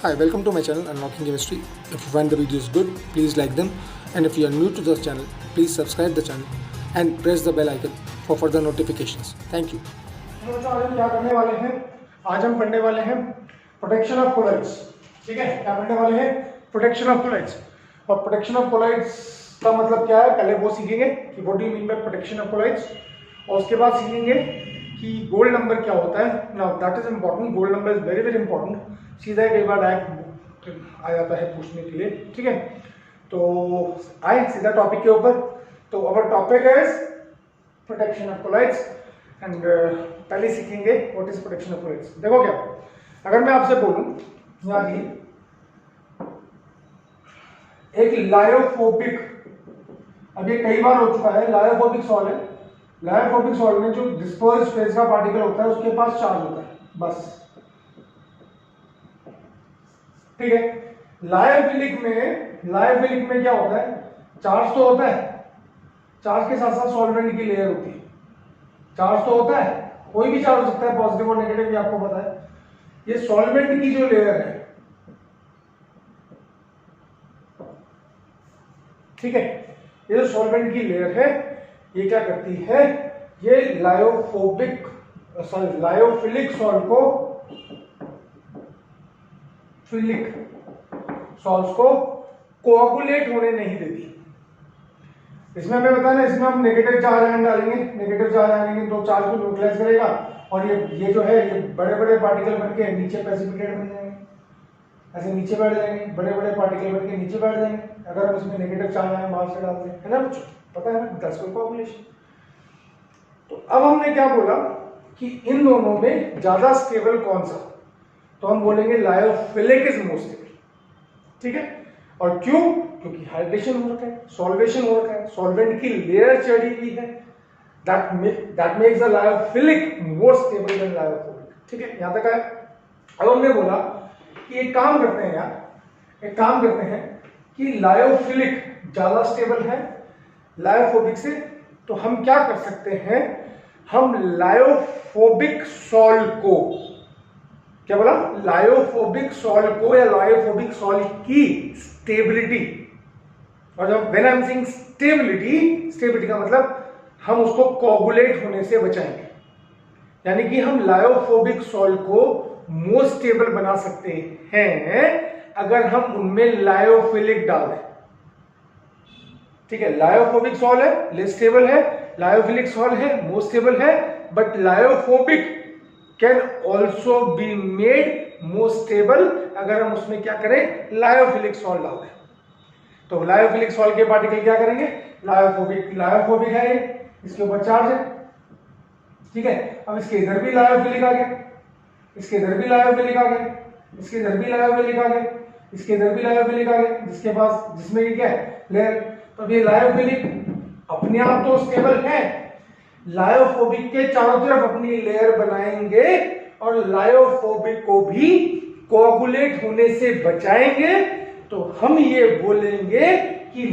Hi, welcome to my channel Unlocking Chemistry. If you find the videos good, please like them, and if you are new to this channel, please subscribe the channel and press the bell icon for further notifications. Thank you. बच्चों आज हम क्या करने वाले हैं? आज हम पढ़ने वाले हैं प्रोटेक्शन ऑफ कोलाइड्स। ठीक है, क्या पढ़ने वाले हैं? Protection of colloids. और प्रोटेक्शन ऑफ कोलाइड्स का मतलब क्या है, पहले वो सीखेंगे कि what do you mean by protection of colloids, और उसके बाद सीखेंगे कि गोल्ड नंबर क्या होता है। Now that is important, gold number is very very important. सीधा कई बार आ जाता है पूछने के लिए। ठीक है, तो आए सीधा टॉपिक के ऊपर। तो our topic is protection of colloids and पहले सीखेंगे what is protection of colloids. देखो क्या, अगर मैं आपसे बोलूं यहाँ की एक लायोफोबिक, अब ये कई बार हो चुका है, लायोफोबिक सॉल्व है। लायोफोबिक सॉल्व में जो डिस्पर्स फेज का पार्टिकल होता है उसके पास चार्ज होता है बस। ठीक है, लायोफिलिक में क्या होता है, चार्ज तो होता है, चार्ज के साथ साथ सॉल्वेंट की लेयर होती है। चार्ज तो होता है, कोई भी चार्ज हो सकता है, पॉजिटिव और नेगेटिव, ये आपको पता है। ये सॉल्वेंट की जो लेयर है, ठीक है, ये जो सॉल्वेंट की लेयर है ये क्या करती है, ये लायोफिलिक सॉल्व को कोआगुलेट होने नहीं देती। इसमें हमें पता है ना, इसमें हम नेगेटिव चार्ज आयन डालेंगे, नेगेटिव चार्ज आएंगे तो चार्ज को न्यूट्रलाइज करेगा, और ये जो है ये बड़े बड़े पार्टिकल बनके नीचे प्रेसिपिटेट बन जाएंगे, ऐसे नीचे बैठ जाएंगे, बड़े बड़े पार्टिकल बनके नीचे बैठ जाएंगे अगर हम इसमें नेगेटिव चार्ज आयन बाहर से डाल दें, है ना बच्चों, पता है ना, दैट्स कॉल्ड कोआगुलेशन। तो अब हमने क्या बोला कि इन दोनों में ज्यादा स्टेबल कौन सा, तो हम बोलेंगे लायोफिलिक इज मोस्ट स्टेबल। ठीक है, और क्यों? क्योंकि हाइड्रेशन हो रखा है, सॉल्वेशन हो रखा है, सॉल्वेंट की लेयर चढ़ी हुई है, that makes the lyophilic more stable than lyophobic. ठीक है, यहां तक आया। अब हमने बोला कि एक काम करते हैं यार, एक काम करते हैं कि लायोफिलिक ज्यादा स्टेबल है लायोफोबिक से, तो हम क्या कर सकते हैं, हम लायोफोबिक सॉल्व को, क्या बोला, लायोफोबिक सॉल्व को या लायोफोबिक सॉल्व की स्टेबिलिटी, और जब when I am saying stability का मतलब हम उसको कोगुलेट होने से बचाएंगे, यानी कि हम लायोफोबिक सॉल्व को मोर स्टेबल बना सकते हैं अगर हम उनमें लायोफिलिक डाल दें। ठीक है, लायोफोबिक सॉल्व है, लेस स्टेबल है, लायोफिलिक सॉल्व है, मोर स्टेबल है, but lyophobic can also be made more stable अगर हम उसमें क्या करें, लायोफिलिक सॉल्व डाल दें। तो लायोफिलिक सॉल्व के पार्टिकल क्या करेंगे, लायोफोबिक है ये, इसके ऊपर चार्ज है। ठीक है, अब इसके इधर भी लायोफिलिक आ गया, इसके इधर भी लायोफिलिक आ गया, इसके इधर भी लायोफिलिक आ गया, इसके इधर भी लायोफिलिक आ गया, जिसके पास जिसमें ये क्या है, लेयर। तो ये लायोफिलिक अपने आप तो स्टेबल है, लायोफोबिक के चारों तरफ अपनी लेयर बनाएंगे और लायोफोबिक को भी कोगुलेट होने से बचाएंगे। तो हम ये बोलेंगे कि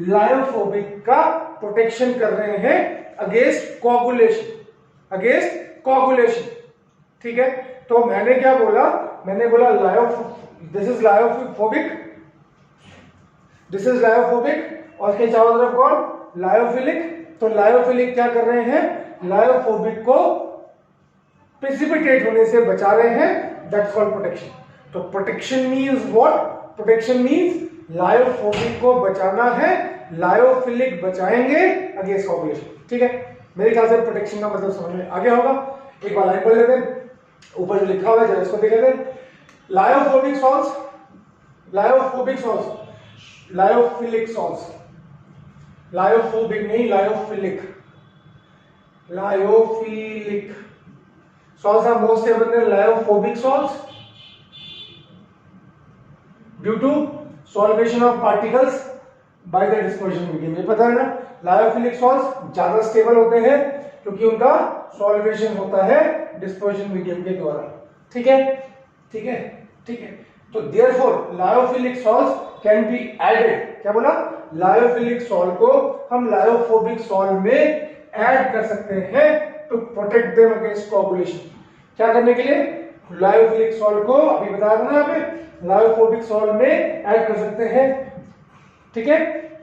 लायोफोबिक का प्रोटेक्शन कर रहे हैं अगेंस्ट कोगुलेशन। ठीक है, तो मैंने क्या बोला, मैंने बोला दिस इज लायोफोबिक और इसके चारों तरफ कौन, लायोफिलिक। तो लायोफिलिक क्या कर रहे हैं, लायोफोबिक को प्रेसिपिटेट होने से बचा रहे हैं, दैट्स कॉल्ड प्रोटेक्शन। तो protection means what, protection means lyophobic को बचाना है, लायोफिलिक बचाएंगे अगेंस्ट कोगुलेशन। ठीक है, मेरे ख्याल से प्रोटेक्शन का मतलब समझ में आ गया होगा। एक बार लाइन पढ़ लेते हैं, ऊपर जो लिखा हुआ है जरा इसको देख लेते हैं। लायोफिलिक सॉल्व्स, लायोफोबिक नहीं, lyophilic sols are more stable than lyophobic sols due to solvation of particles by the dispersion medium. ये पता है ना, लायोफिलिक सॉल्व्स ज्यादा स्टेबल होते हैं क्योंकि उनका सॉल्वेशन होता है डिस्पर्शन मीडियम के द्वारा। ठीक है, ठीक है, ठीक है। तो therefore lyophilic sols can be added, क्या बोला, लायोफिलिक सॉल्व को हम लायोफोबिक सॉल्व में ऐड कर सकते हैं to protect them against coagulation. क्या करने के लिए? लायोफिलिक सॉल्ट को अभी बताया था ना यहाँ पे, लायोफोबिक सॉल्ट में ऐड कर सकते हैं, ठीक है।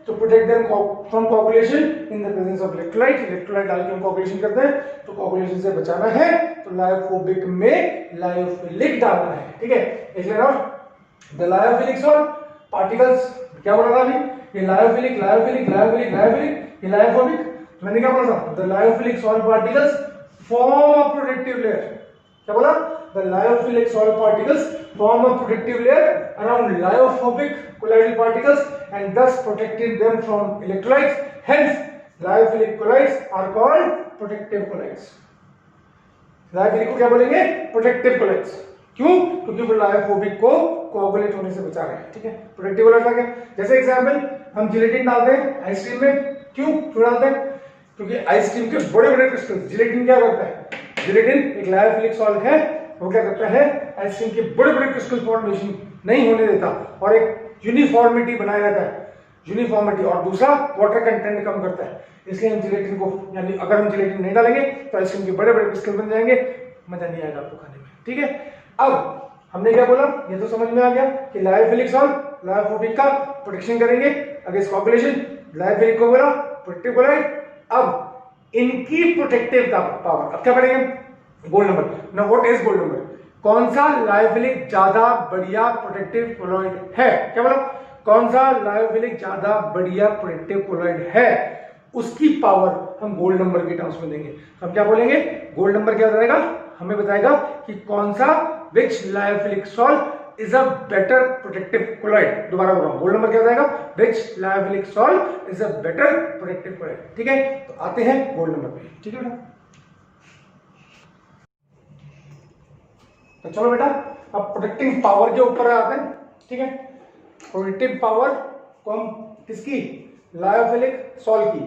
तो protect them from coagulation in the presence of electrolyte, electrolyte डाल के हम कोगुलेशन करते हैं, तो कोगुलेशन से बचाना है तो लायोफोबिक में लायोफिलिक डालना है, ठीक है। इसलिए ना द लायोफिलिक सॉल्ट पार्टिकल्स, क्या बोला था अभी? ये लायोफिलिक लायोफिलिक लायोफिलिक लायोफिलिक, ये लायोफोबिक, मैंने क्या बोला था? The lyophilic salt particles form a protective layer, क्या बोला? The lyophilic salt particles form a protective layer around lyophobic colloidal particles and thus protecting them from electrolytes. Hence, lyophilic colloids are called protective colloids. Lyophilic को क्या बोलेंगे? Protective colloids. क्यों? क्योंकि वो lyophobic को coagulate होने से बचा रहे हैं, ठीक है। प्रोटेक्टिव कोलाइड क्या? जैसे एग्जांपल हम जिलेटिन डालते हैं आइसक्रीम में, क्यों डालते हैं? क्योंकि आइसक्रीम के बड़े बड़े क्रिस्टल, जिलेटिन क्या करता है? जिलेटिन एक लायोफिलिक सॉल्ट है, वो क्या करता है? आइसक्रीम के बड़े बड़े क्रिस्टल फॉर्मेशन नहीं होने देता और एक यूनिफॉर्मिटी बनाए रहता है, यूनिफॉर्मिटी, और दूसरा वाटर कंटेंट कम करता है। इसलिए हम जिलेटिन को, यानी अगर हम जिलेटिन नहीं डालेंगे तो आइसक्रीम के बड़े बड़े क्रिस्टल बन जाएंगे, मजा नहीं आएगा आपको खाने में, ठीक है। अब हमने क्या बोला? ये तो समझ में आ गया कि लायोफिलिक सॉल्ट लायोफोबिक का प्रोटेक्शन करेंगे अगेंस्ट कोगुलेशन, लायोफिलिक को बोला प्रोटेक्टिव कोलाइड। अब इनकी प्रोटेक्टिव का पावर, अब क्या पढ़ेंगे? Gold number. Now what is gold number? कौन सा लायोफिलिक ज्यादा बढ़िया प्रोटेक्टिव कोलॉइड है? क्या बोला? कौन सा लायोफिलिक ज्यादा बढ़िया प्रोटेक्टिव कोलॉइड है, उसकी पावर हम गोल्ड नंबर के टर्म्स में देंगे। हम क्या बोलेंगे? गोल्ड नंबर क्या बताएगा? हमें बताएगा कि कौन सा which lyophilic salt is a better protective colloid. दोबारा बोल रहा हूं, गोल्ड नंबर क्या बताएगा? Which lyophilic salt is a better protective colloid, ठीक है। तो आते हैं गोल्ड नंबर पे, ठीक है बेटा। तो चलो बेटा अब प्रोटेक्टिंग पावर के ऊपर आते हैं, ठीक है। प्रोटेक्टिव पावर को हम किसकी? लायोफिलिक सॉल्ट की,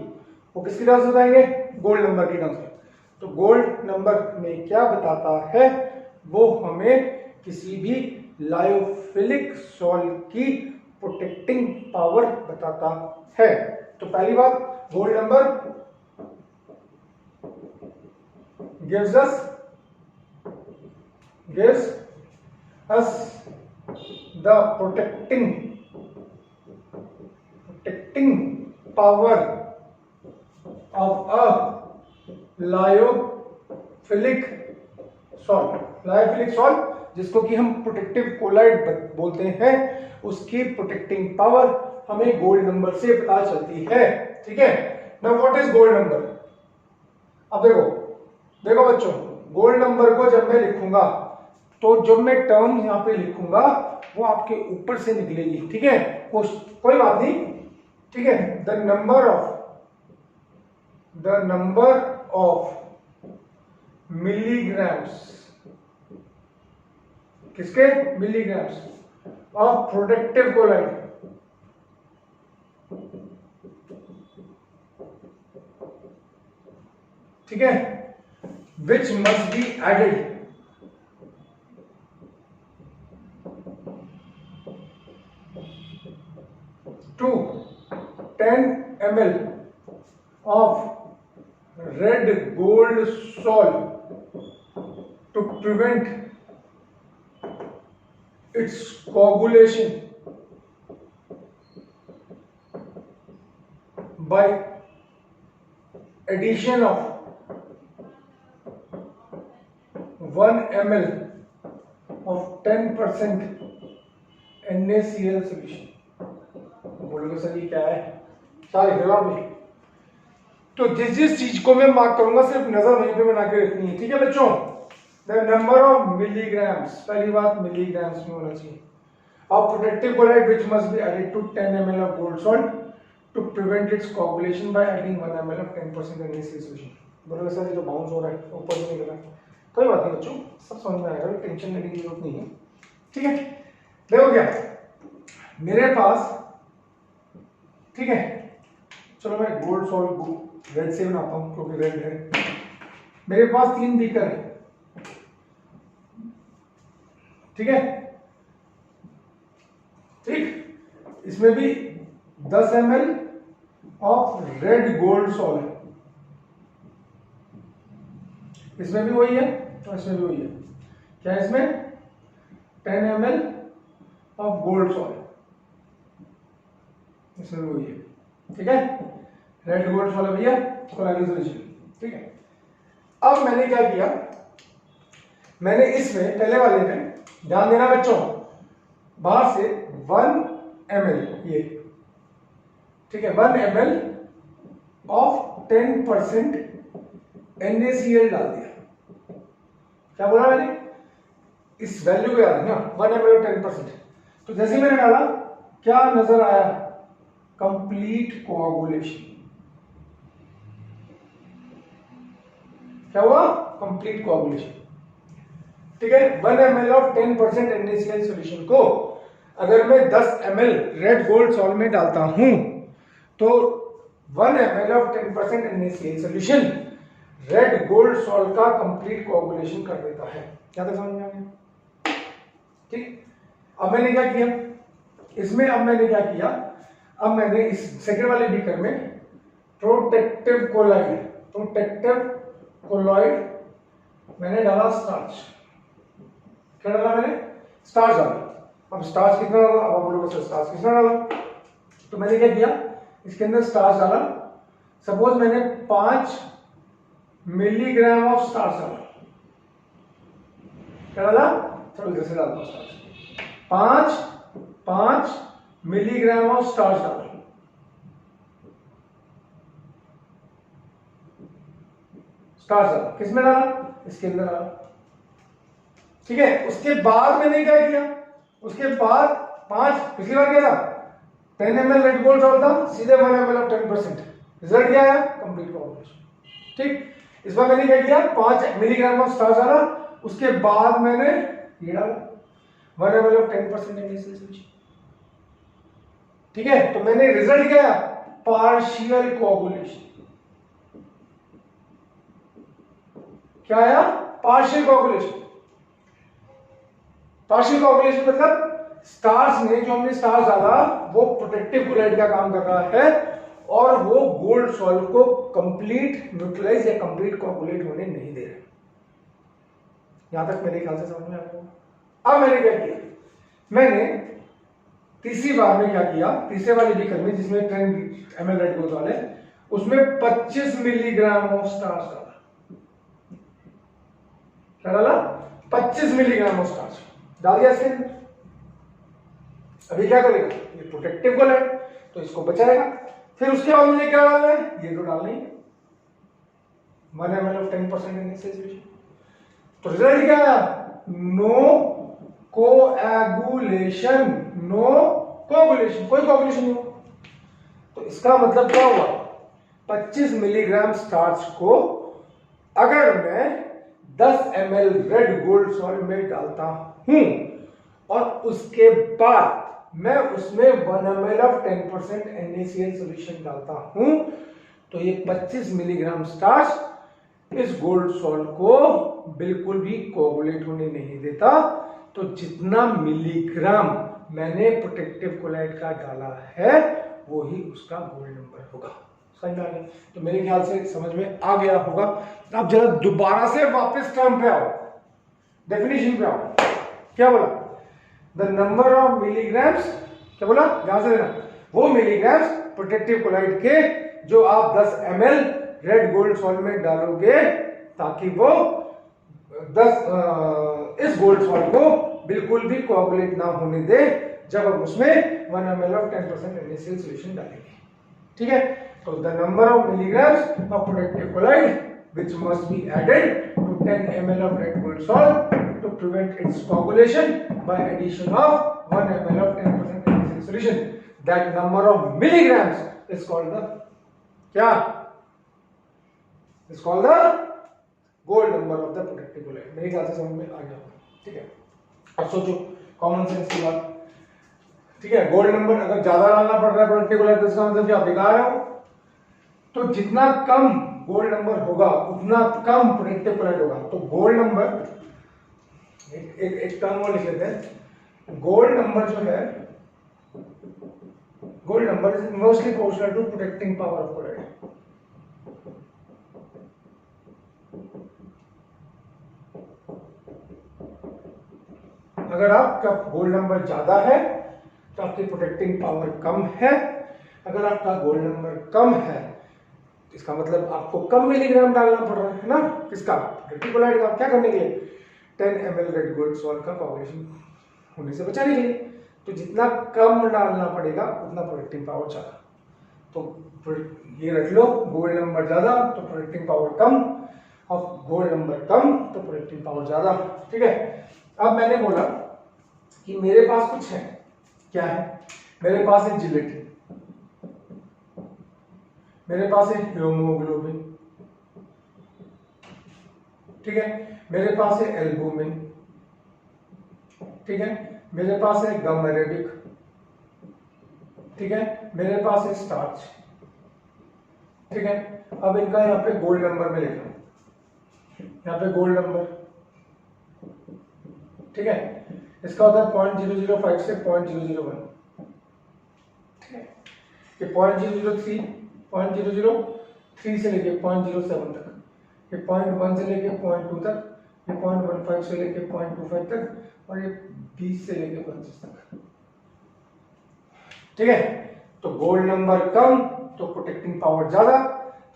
वो किसकी टर्म्स में बताएंगे? गोल्ड नंबर की टर्म्स में। तो गोल्ड नंबर में क्या बताता है? वो हमें किसी भी लायोफिलिक सॉल्ट की प्रोटेक्टिंग पावर बताता है। तो पहली बात, gold number gives us the protecting power of a lyophilic salt. Lyophilic salt जिसको कि हम प्रोटेक्टिव कोलाइड बोलते हैं, उसकी प्रोटेक्टिंग पावर हमें गोल्ड नंबर से पता चलती है, ठीक है। Now what is gold number? अब देखो बच्चों, गोल्ड नंबर को जब मैं लिखूंगा तो जब मैं टर्म यहां पे लिखूंगा वो आपके ऊपर से निकलेगी, ठीक है। कोई बात नहीं, ठीक है। द नंबर ऑफ मिलीग्राम्स, किसके? मिलीग्राम्स ऑफ प्रोटेक्टिव कोलाइड, ठीक है, which must be added to 10 ml of red gold salt to prevent its coagulation by addition of 1 ml of 10% NaCl solution। बोलोगे सर ये क्या है? सारे जवाब नहीं। तो जिस चीज को मैं मार्क करूंगा सिर्फ नजर वहीं पे बना के रखनी है, ठीक है बच्चों। द नंबर ऑफ मिलीग्राम्स, पहली बात मिलीग्राम्स में होना चाहिए, of protective colloid which must be added to 10 ml of gold salt to prevent its coagulation by adding 1 ml of 10% NaCl solution। बोलोगे सर ये तो बाउंस हो रहा है, ऊपर नहीं निकल रहा है। कोई बात नहीं बच्चों, सब समझ में आएगा, टेंशन लेने की जरूरत नहीं है, ठीक है। देखो क्या मेरे पास, ठीक है, चलो मैं गोल्ड सॉल्ट रेड से बनाता हूं क्योंकि रेड है। मेरे पास 3 बीकर है, ठीक है, ठीक। इसमें भी 10 ml of red gold salt है, इसमें भी वही है तो इसमें भी वही है। क्या है इसमें? 10 ml ऑफ गोल्ड सॉल्ट, इसमें भी वही है। ठीक है, रेड गोल्ड सॉल्ट है भैया, कोलाइडल सॉल्यूशन। ठीक है, अब मैंने क्या किया, मैंने इसमें पहले वाले में ध्यान देना बच्चों, बाहर से 1 ml ये, ठीक है, 1 ml ऑफ 10% NaCl डाल दिया। क्या बोला मैंने? इस वैल्यू को याद है ना, 1 ml ऑफ 10%। तो जैसे मैंने डाला, क्या नजर आया? Complete coagulation. क्या हुआ? Complete coagulation. ठीक है, 1 ml ऑफ 10% NaCl सॉल्यूशन को अगर मैं 10 ml रेड गोल्ड सॉल्ट में डालता हूं तो 1 ml of 10% NaCl solution red gold salt का कंप्लीट कोआगुलेशन कर देता है। क्या तक समझ में आ गया? ठीक, अब मैंने क्या किया इसमें, अब मैंने क्या किया, अब मैंने इस सेकंड वाले बीकर में प्रोटेक्टिव कोलॉइड मैंने डाला स्टार्च। क्या डाला मैंने? स्टार्च डाला। अब स्टार्च कितना डाला? अब आप बोलोगे स्टार्च कितना डाला? तो मैंने क्या किया, इसके अंदर स्टार्च डाला। सपोज मैंने 5 मिलीग्राम ऑफ स्टार्च डाला। क्या डाला? चलो इधर से डालता हूं स्टार्च। 5 मिलीग्राम ऑफ स्टार्च डाला। स्टार्च डाला, किसमें डाला? इसके अंदर डाला। ठीक है, उसके बाद मैंने क्या किया, उसके बाद 5, पिछली बार क्या था? 10 ml रेड गोल्ड सॉल्ट था, सीधे 1 ml ऑफ 10%। रिजल्ट क्या आया? Complete coagulation. ठीक, इस बार मैंने क्या किया, 5 मिलीग्राम ऑफ स्टार्च डाला, उसके बाद मैंने ये डाला 1 ml ऑफ 10% NaCl सॉल्यूशन। ठीक है, तो मैंने रिजल्ट क्या आया? Partial coagulation. क्या आया? Partial coagulation. पार्शियल कोआगुलेशन मतलब स्टार्च ने, जो हमने स्टार्च डाला, वो प्रोटेक्टिव कोलाइड का काम कर रहा है और वो गोल्ड सॉल्ट को कंप्लीट न्यूट्रलाइज या कंप्लीट कोआगुलेट होने नहीं दे रहा। यहां तक मेरे ख्याल से समझ में आ गया। अब मैंने क्या किया, मैंने तीसरी बार में क्या किया, तीसरे वाले बीकर में जिसमें 10 ml रेड गोल्ड सॉल्ट है, उसमें 25 मिलीग्राम ऑफ स्टार्च डाला। क्या डाला? 25 मिलीग्राम ऑफ स्टार्च डाल दिया इसके अंदर। अभी क्या करेगा, ये प्रोटेक्टिव कोलाइड, तो इसको बचाएगा। फिर उसके बाद मुझे क्या डालना है? ये तो डालना ही है 1 ml ऑफ 10% NaCl सॉल्यूशन। तो रिजल्ट क्या आया? नो कोएगुलेशन, नो कोएगुलेशन, कोई कोएगुलेशन नहीं हुआ। तो इसका मतलब क्या हुआ? 25 मिलीग्राम स्टार्च को अगर मैं 10 ml रेड गोल्ड सॉल्ट में डालता हूं और उसके बाद मैं उसमें 1 ml ऑफ 10% NaCl सॉल्यूशन डालता हूं, तो ये 25 मिलीग्राम स्टार्च इस गोल्ड सॉल्ट को बिल्कुल भी कोएगुलेट होने नहीं देता। तो जितना मिलीग्राम मैंने प्रोटेक्टिव कोलाइड का डाला है वो ही उसका गोल्ड नंबर होगा। समझ में आ गया? तो मेरे ख्याल से समझ में आ गया होगा। अब जरा दोबारा से वापस टर्म पे आओ, डेफिनेशन पे आओ। क्या बोला? द नंबर ऑफ मिलीग्राम्स, क्या बोला? ध्यान से देना, वो मिलीग्राम्स प्रोटेक्टिव कोलाइड के जो आप 10 ml रेड गोल्ड सॉल्ट में डालोगे ताकि वो 10 इस गोल्ड सॉल्ट को बिल्कुल भी कोएगुलेट ना होने दे जब हम उसमें 1 ml ऑफ 10% NaCl सॉल्यूशन डालेंगे। ठीक है, तो the number of milligrams of protective colloid which must be added to 10 ml of red gold salt to prevent its coagulation by addition of 1 ml of 10% NaCl solution. That number of milligrams is called the क्या? Is called the gold number of the protective colloid. मेरे ख्याल से समझ में आ गया। ठीक है, अब सोचो कॉमन सेंस की बात। ठीक है, गोल्ड नंबर अगर ज्यादा डालना पड़ रहा है प्रोटेक्टिव कोलाइड तो इसका मतलब क्या? बेकार है। तो जितना कम गोल्ड नंबर होगा उतना कम प्रोटेक्टिव कोलाइड होगा। तो गोल्ड नंबर एक टर्म और लिख लेते हैं। गोल्ड नंबर जो है, gold number is inversely proportional to protecting power of colloid. अगर आपका गोल्ड नंबर ज़्यादा है तो आपकी प्रोटेक्टिंग पावर कम है। अगर आपका गोल्ड नंबर कम है इसका मतलब आपको कम मिलीग्राम डालना पड़ रहा है ना, किसका, प्रोटेक्टिव कोलाइड का। क्या करने के लिए, 10 ml रेड गोल्ड सॉल्ट का कोagulation होने से बचाने के लिए। तो जितना कम डालना पड़ेगा उतना प्रोटेक्टिंग पावर ज़्यादा। तो ये रख लो, गोल्ड नंबर ज़्यादा तो प्रोटेक्टिंग पावर कम, और गोल्ड नंबर कम तो प्रोटेक्टिंग पावर ज़्यादा। ठीक है। अब मैंने बोला कि मेरे पास कुछ है, क्या है, मेरे पास है जिलेटिन, मेरे पास है हीमोग्लोबिन, ठीक है, मेरे पास है एल्बुमिन, ठीक है, मेरे पास है गम अरेबिक, ठीक है, मेरे पास है स्टार्च, ठीक है। अब इनका यहाँ पे गोल्ड नंबर में लिखा, यहाँ पे गोल्ड नंबर, ठीक है, इसका होता है 0.005 से 0.001, ठीक है, ये 0.003, 0.003 से लेके 0.07 तक, ये 0.1 से लेके 0.2 तक, ये 0.15 से लेके 0.25 तक, और ये 20 से लेके 25 तक, ठीक है। तो गोल्ड नंबर कम तो प्रोटेक्टिंग पावर ज्यादा।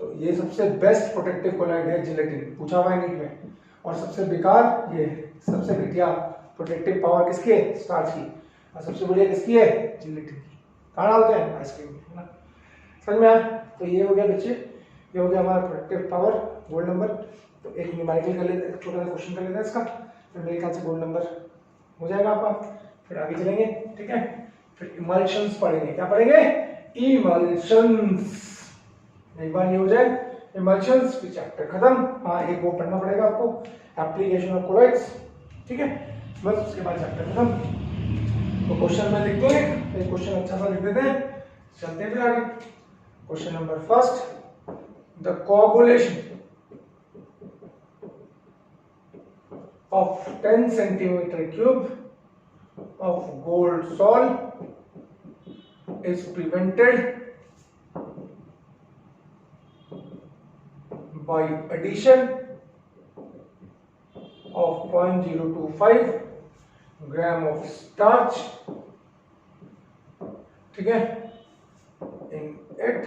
तो ये सबसे बेस्ट प्रोटेक्टिव कोलाइड है जिलेटिन, पूछा हुआ है नीट में। और सबसे बेकार ये, सबसे घटिया प्रोटेक्टिव पावर किसकी है, स्टार्च की, और सबसे बढ़िया किसकी है, जिलेटिन की। कहाँ डालते हैं, आइसक्रीम में, है ना। समझ में आया। तो ये हो गया बच्चे, ये हो गया हमारा प्रोटेक्टिव पावर, गोल्ड नंबर। तो एक न्यूमेरिकल कर लेते हैं, छोटा सा क्वेश्चन कर लेते हैं इसका, फिर मेरे ख्याल से गोल्ड नंबर हो जाएगा आपका। फिर आगे चलेंगे, ठीक है। फिर इमल्शंस पढ़ेंगे, क्या पढ़ेंगे, इमल्शंस। एक बार ये हो जाए इमल्शंस, फिर चैप्टर खत्म। हाँ, एक वो पढ़ना पड़ेगा आपको, एप्लीकेशन ऑफ कोलाइड्स, ठीक है, बस उसके बाद चैप्टर खत्म। तो क्वेश्चन में लिख दो, एक क्वेश्चन अच्छा सा लिख देते हैं, चलते हैं फिर आगे। क्वेश्चन नंबर फर्स्ट, द कोagulation of 10 centimeter cube of gold salt is prevented by addition of 0.025 gram of starch, ठीक है, in it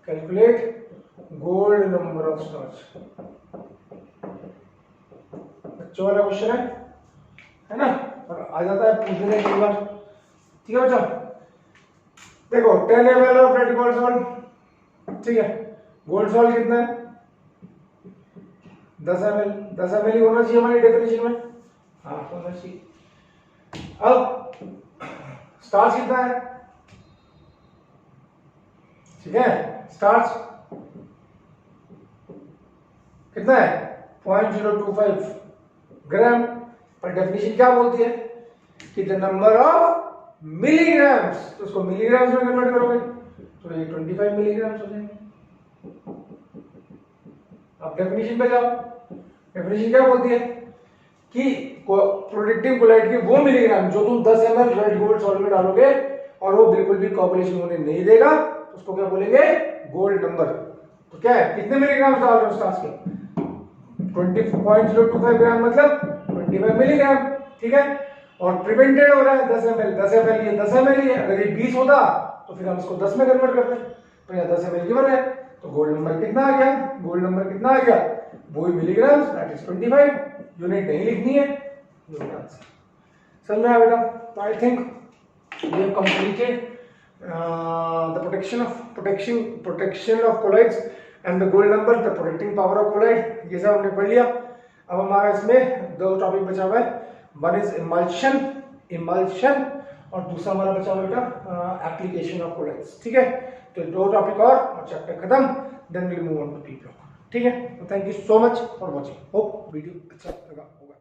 calculate gold number of starch। बच्चों वाला क्वेश्चन है ना, और आ जाता है पूछने कई बार, ठीक है बच्चों। देखो 10 ml of red gold salt, ठीक है, गोल्ड सॉल्ट कितना है, 10 ml, 10 ml ही होना चाहिए हमारी डेफिनेशन में, हाँ होना चाहिए। अब स्टार्च कितना है, ठीक है, स्टार्च कितना है, 0.025 ग्राम। पर डेफिनेशन क्या बोलती है कि द नंबर ऑफ मिलीग्राम्स, तो उसको मिलीग्राम्स में कन्वर्ट करोगे तो ये 25 मिलीग्राम्स हो जाएंगे। अब डेफिनेशन पे जाओ, डेफिनेशन क्या बोलती है कि प्रोटेक्टिव कोलाइड के वो मिलीग्राम जो तुम 10 ml रेड गोल्ड सॉल्ट में डालोगे और वो बिल्कुल भी कोagulation होने नहीं देगा, उसको क्या बोलेंगे, गोल्ड नंबर। तो क्या है, कितने मिलीग्राम डाल रहे हो स्टार्च के, 20.025 ग्राम मतलब 25 मिलीग्राम, ठीक है। और प्रिवेंटेड हो रहा है 10 ml, 10 ml ये 10 ml ही है। अगर ये 20 होता तो फिर हम इसको 10 में कन्वर्ट करते, तो यहाँ 10 ml गिवन है, तो गोल्ड नंबर कितना आ गया, गोल्ड नंबर कितना आ गया, वही मिलीग्राम, दैट इज 25। यूनिट नहीं लिखनी है, समझ में आया बेटा। तो I think we have completed the protection of colloids and the gold number, the protecting power of colloid, ये सब हमने पढ़ लिया। अब हमारा इसमें दो टॉपिक बचा हुआ है, वन इज इमल्शन और दूसरा हमारा बचा हुआ बेटा एप्लीकेशन ऑफ कोलाइड्स, ठीक है। तो दो टॉपिक और चैप्टर खत्म, then will move on to P block, ठीक है। तो thank you so much for watching, hope video अच्छा लगा होगा।